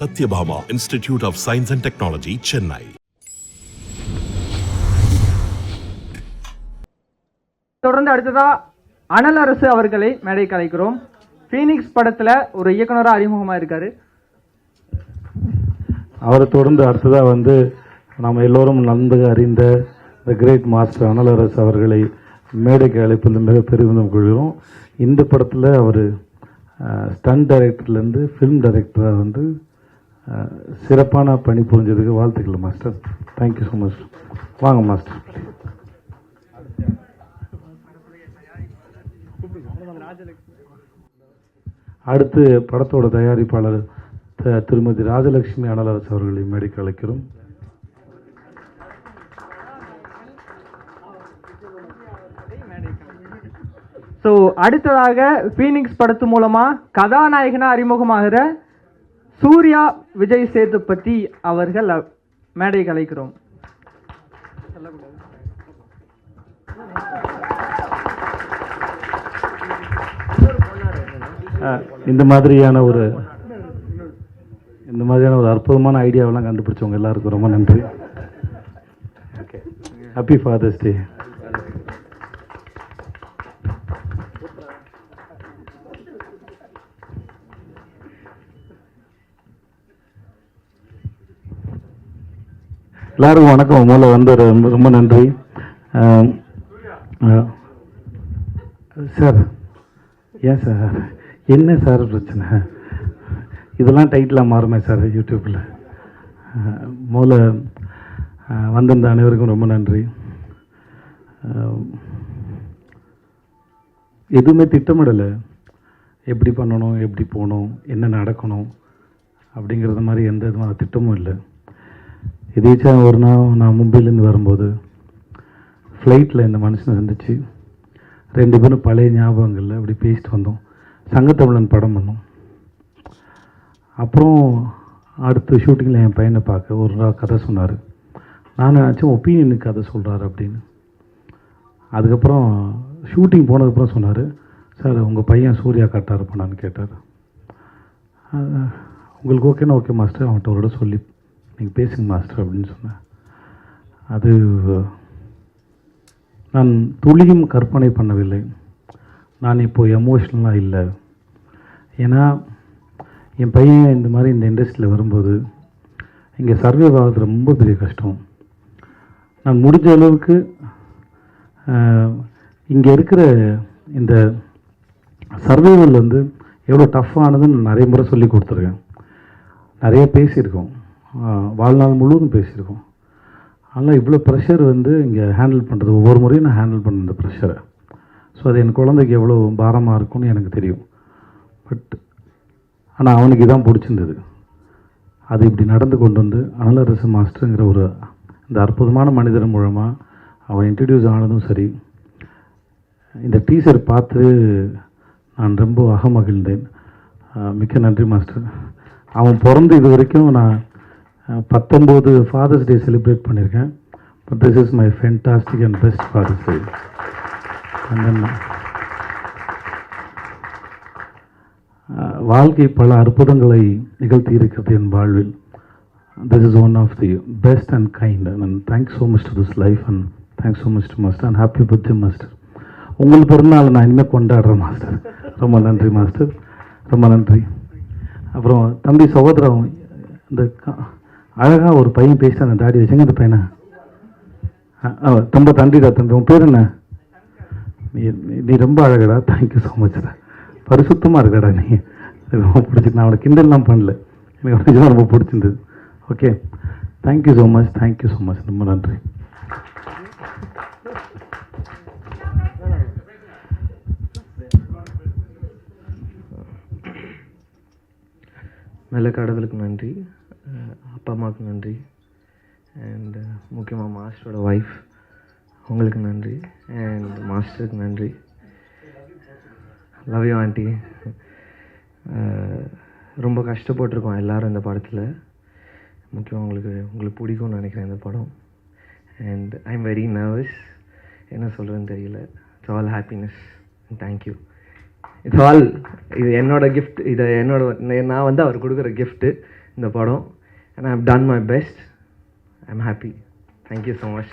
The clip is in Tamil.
Satyabhama Institute of Science and Technology, Chennai. தொடர்ந்து அடுத்ததா அனல் அரசு அவர்களை மேடைக்கு அழைக்கிறோம். ஃபீனிக்ஸ் படத்துல ஒரு இயக்குனரா அறிமுகமா இருக்காரு. அவரை தொடர்ந்து அடுத்ததா நாம் எல்லோரும் நன்கு அறிந்த த கிரேட் மாஸ்டர் அனல் அரசு அவர்களை மேடைக்கு அழைப்பதில் மிக பெருமிதம் கொள்கிறோம். இந்த படத்தில் அவர் ஸ்டண்ட் டைரக்டர்லேருந்து ஃபிலிம் டைரக்டராக சிறப்பான பணி புரிஞ்சதுக்கு வாழ்த்துக்கள் மாஸ்டர். Thank you so much. வாங்க மாஸ்டர். அடுத்து படத்தோட தயாரிப்பாளர் திருமதி ராஜலட்சுமி அனலரசு அவர்களை மேடைக்கு அழைக்கிறோம். ஸோ அடுத்ததாக ஃபீனிக்ஸ் படத்து மூலமா கதாநாயகனா அறிமுகமாகிற சூர்யா விஜய் சேதுபதி அவர்கள் மேடைக்கு அழைக்கிறோம். இந்த மாதிரியான ஒரு அற்புதமான ஐடியாவெல்லாம் கண்டுபிடிச்சவங்க எல்லாருக்கும் ரொம்ப நன்றி. ஹாப்பி ஃபாதர்ஸ் டே. எல்லாருக்கும் வணக்கம். முதல்ல ரொம்ப நன்றி சார். ஏன் சார் என்ன சார் பிரச்சனை? இதெல்லாம் டைட்டிலாக மாறுமே சார் யூடியூப்பில். முதல்ல வந்திருந்த அனைவருக்கும் ரொம்ப நன்றி. எதுவுமே திட்டமிடலை, எப்படி பண்ணணும், எப்படி போகணும், என்ன நடக்கணும் அப்படிங்கிறது மாதிரி எந்த விதமான திட்டமும் இல்லை. எதேச்சா ஒரு நாள் நான் மும்பையிலேருந்து வரும்போது ஃப்ளைட்டில் இந்த மனுஷனை சந்திச்சு 2 பேரும் பழைய ஞாபகங்களில் அப்படி பேசிட்டு வந்தோம். சங்கத்தமிழன் படம் பண்ணோம். அப்புறம் அடுத்த ஷூட்டிங்கில் என் பையனை பார்க்க ஒரு நாள் கதை சொன்னார். நான் நினச்சேன் ஒப்பீனியனுக்கு கதை சொல்கிறாரு அப்படின்னு. அதுக்கப்புறம் ஷூட்டிங் போனதுக்கப்புறம் சொன்னார், சார் உங்கள் பையன் சூர்யா கரெக்டாக இருப்பானான்னு கேட்டார். உங்களுக்கு ஓகேனா ஓகே மாஸ்டர், அவன்கிட்ட ஒரு சொல்லி நீங்கள் பேசுங்க மாஸ்டர் அப்படின்னு சொன்னேன். அது நான் துளியும் கற்பனை பண்ணவில்லை. நான் இப்போது எமோஷ்னலாக இல்லை. ஏன்னா என் பையன் இந்த மாதிரி இந்த இண்டஸ்ட்ரியில் வரும்போது இங்கே சர்வே ஆகிறது ரொம்ப பெரிய கஷ்டம். நான் முடிஞ்ச அளவுக்கு இங்கே இருக்கிற இந்த சர்வைவல் எவ்வளோ டஃப்பானதுன்னு நான் நிறைய முறை சொல்லி கொடுத்துருக்கேன். நிறைய பேசியிருக்கோம், வாழ்நாள் முழுவதும் பேசியிருக்கோம். ஆனால் இவ்வளோ ப்ரெஷர் இங்கே ஹேண்டில் பண்ணுறது, ஒவ்வொரு முறையும் நான் ஹேண்டில் பண்ண இந்த ப்ரெஷரை. ஸோ அது என் குழந்தைக்கு எவ்வளோ பாரமாக இருக்கும்னு எனக்கு தெரியும். பட் ஆனால் அவனுக்கு இதான் பிடிச்சிருந்தது. அது இப்படி நடந்து கொண்டு அனலரசு மாஸ்டருங்கிற இந்த அற்புதமான மனிதர் மூலமாக அவன் இன்ட்ரடியூஸ் ஆனதும் சரி, இந்த டீசர் பார்த்து நான் ரொம்ப அகமகிழ்ந்தேன். மிக்க நன்றி மாஸ்டர். அவன் பிறந்து இது வரைக்கும் நான் 19 ஃபாதர்ஸ் டே செலிப்ரேட் பண்ணியிருக்கேன். But this is my fantastic and best father's day. வாழ்க்கை பல அற்புதங்களை நிகழ்த்தி இருக்கிறது என் வாழ்வில். This is one of the best and kind. And thanks so much to this life and thanks so much to master and happy birthday master. உங்கள் பிறந்தநாள் நான் இனிமேல் கொண்டாடுறேன் மாஸ்டர். ரொம்ப நன்றி மாஸ்டர், ரொம்ப நன்றி. அப்புறம் தம்பி சகோதரம், இந்த அழகாக ஒரு பையன் பேசிட்டு அந்த தாடி வச்சுங்க. அந்த பையனை ரொம்ப தண்டிடா தம்பி. உன் பேர் என்ன? நீ ரொம்ப அழகடா. Thank you so மச்டா. பரிசுத்தமாக இருக்கடா நீ. ரொம்ப பிடிச்சிட்டு நான் அவனை கிண்டல்லாம் பண்ணல, எனக்கு அவனுக்கு ரொம்ப பிடிச்சிருந்தது. Okay, thank you so much, thank you so much, ரொம்ப நன்றி. நல்ல கடவுளுக்கு நன்றி, அப்பா அம்மாவுக்கு நன்றி, அண்ட் முக்கியமாக மாஸ்டரோட ஒய்ஃப் உங்களுக்கு நன்றி, அண்ட் மாஸ்டருக்கு நன்றி. Love you aunty. ரொம்ப கஷ்டப்பட்டிருக்கோம் எல்லோரும் இந்த படத்தில். முக்கியம் உங்களுக்கு பிடிக்கும்னு நினைக்கிறேன் இந்த படம். And I am very nervous, என்ன சொல்கிறேன்னு தெரியல. It's all happiness. Thank you. It's all இது என்னோட கிஃப்ட். இதை நான் அவர் கொடுக்குற கிஃப்ட்டு. இந்த படம். And I have done my best. I'm happy. Thank you so much.